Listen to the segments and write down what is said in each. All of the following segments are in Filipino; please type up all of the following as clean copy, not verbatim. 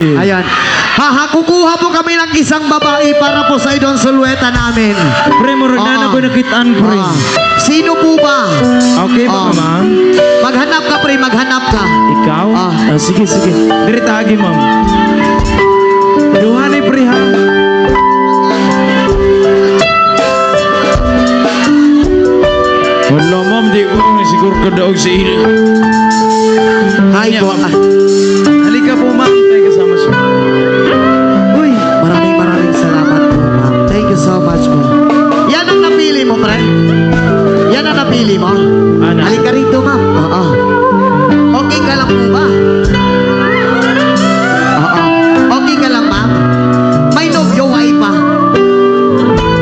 Ayan. Kukuha po kami ng isang babae para po sa idong sulweta namin. Pre, murag na ko nakitaan, pre. Sino po ba? Okay ba ka, ma'am? Maghanap ka, pre. Maghanap ka. Ikaw? Sige, sige. Diri tagi, ma'am. Duhanay, pre, ha? Wala, ma'am. Di ko siguro kadaog sa ilo. Hi po. Halika po, ma'am. Tayo kasama siya. Uy, maraming salamat po, ma'am. Thank you so much po. Yan ang napili mo, pre. Yan ang napili mo. Ano? Halika rito, ma'am. Oo. Okay ka lang po ba? Oo. Okay ka lang, ma'am? May nobyo, why pa?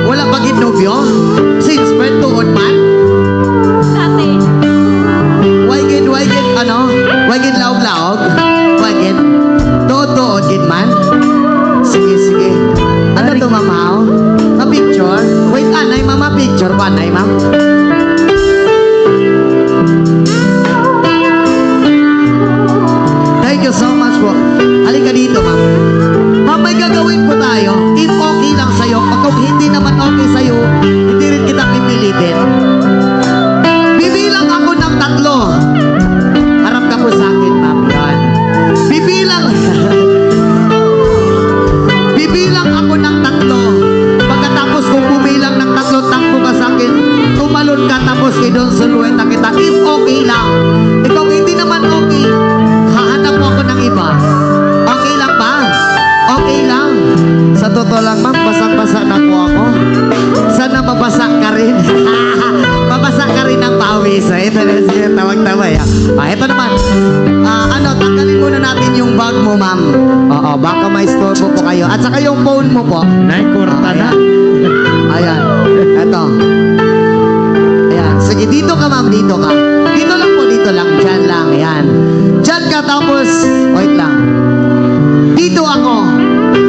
Wala pa gid nobyo? Since when tuon man? Dati. Why gid, ano? Why gid laog-laog? Why gid? Tuod gid man? Sige, sige. Ano to, ma'am, ha? Ma-picture? Wait, anay, ma'am, ma-picture pa, anay, ma'am? Thank you so much po. Halika dito, ma'am. Ma'am, may gagawin po tayo. If okay lang sa'yo, kung hindi naman okay sa'yo, hindi rin kita pipilitin. Bibilang ako ng 3. Harap ka po sa akin, ma'am. Yan. Bibilang ako ng 3. Pagkatapos kung bumilang ng 3, takbo ka sa akin, tumalon ka, tapos idon sulueta kita. If okay lang. Ikaw hindi naman okay, hahanap mo ako ng iba. Okay lang ba? Okay lang. Sa totoo lang, ma'am, basang-basa na po ako. Sana mabasa ka rin. Mabasa ka rin ng pawis. Ito na siya, tawag-tawag. Ito naman. Tanggalin muna natin yung bag mo, ma'am. Oo, baka maistorbo po kayo. At saka yung phone mo po. Naikurta na. Ayan. Ito. Ayan. Sige, dito ka, ma'am. Dito ka. Dito lang po, dito lang. Diyan lang. Ayan. Diyan ka, tapos, wait lang. Dito ako.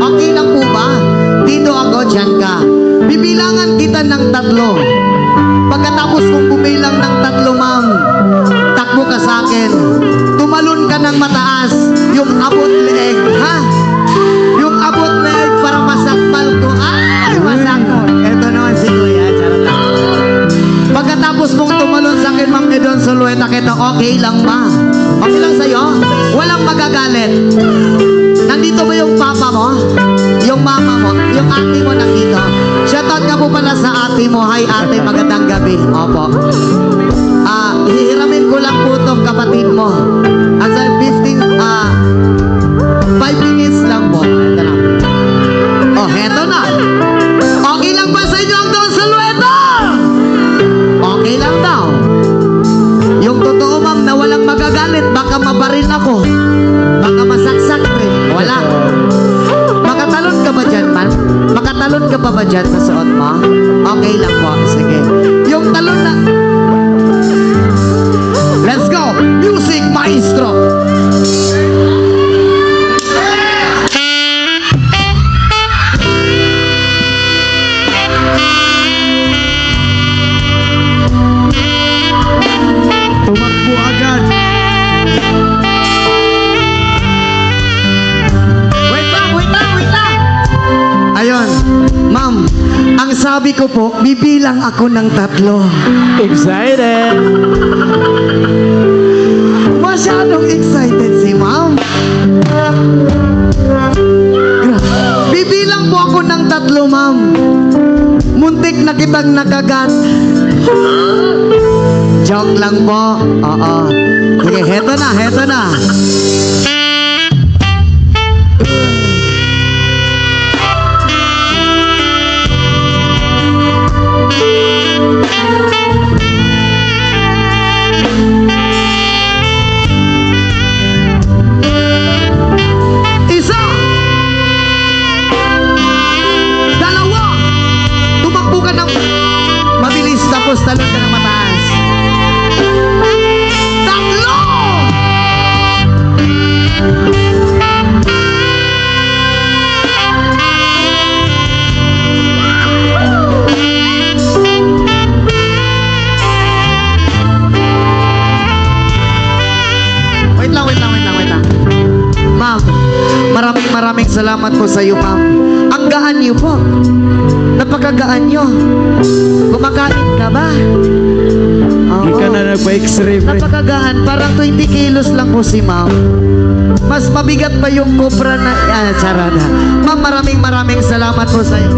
Okay lang po ba? Dito ako, diyan ka. Bibilangan kita ng 3. Pagkatapos kung bumilang ng 3, ma'am, takbo ka sa akin. Tumalon ka ng mataas. Yung abot leeg, ha? Yung abot leeg para masakmal ko. Ay, masakmal. Ito naman si Kuya. Charot lang. Pagkatapos mong tumalon sa akin, ma'am, Edon Sulueta kita, okay lang ba? Okay lang sa'yo? Walang magagalit. Nandito ba yung papa mo? Yung mama mo? Yung ate mo nandito? Shoutout ka po pala sa ate mo. Hi ate, magandang gabi. Opo. Hihiramin ko lang po itong kapatid mo. At sa 5 minutes lang po. Ito na. Oh, heto na. Okay lang ba sa inyo ang Don Sulueta? Okay lang daw. Yung totoo, ma'am, na walang magagalit, baka mabaril ako. Baka masaksak rin. Wala. Makatalon ka ba dyan, man? Makatalon ka pa ba dyan sa suot mo? Okay lang po. Sige. Yung talon na... Let's go! Music Maestro! Tumakbo agad. Wait lang! Ayun, ma'am, ang sabi ko po, bibilang ako ng 3. Excited. Masyadong excited si ma'am. Bibilang po ako ng 3, ma'am. Muntik na kitang nakagat. Joke lang po. Oo. Sige, heto na. Isa! 2! Tumakbo ka ng mabilis, tapos talon ka ng mataas. 3! maraming salamat po sa iyo, ma'am. Ang gaan niyo po. Napakagaan niyo. Kumakain ka ba? Hindi ka na nagpa-x-ray, pre. Napakagaan. Parang 20 kilos lang po si ma'am. Mas mabigat pa yung cobra na... Sarada. Ma'am, maraming salamat po sa iyo.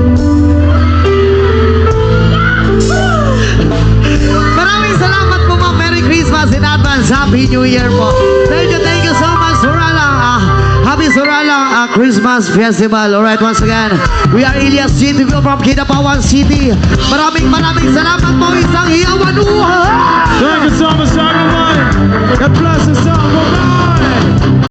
Maraming salamat po, ma'am. Merry Christmas in advance. Happy New Year po. Thank you so much, Suralang. Happy Suralang Christmas Festival. Alright, once again, we are Elias City from Kidapawan City. Maraming salamat po. Isang hiyawan. Thank you so much, everyone. God bless us all. Bye-bye.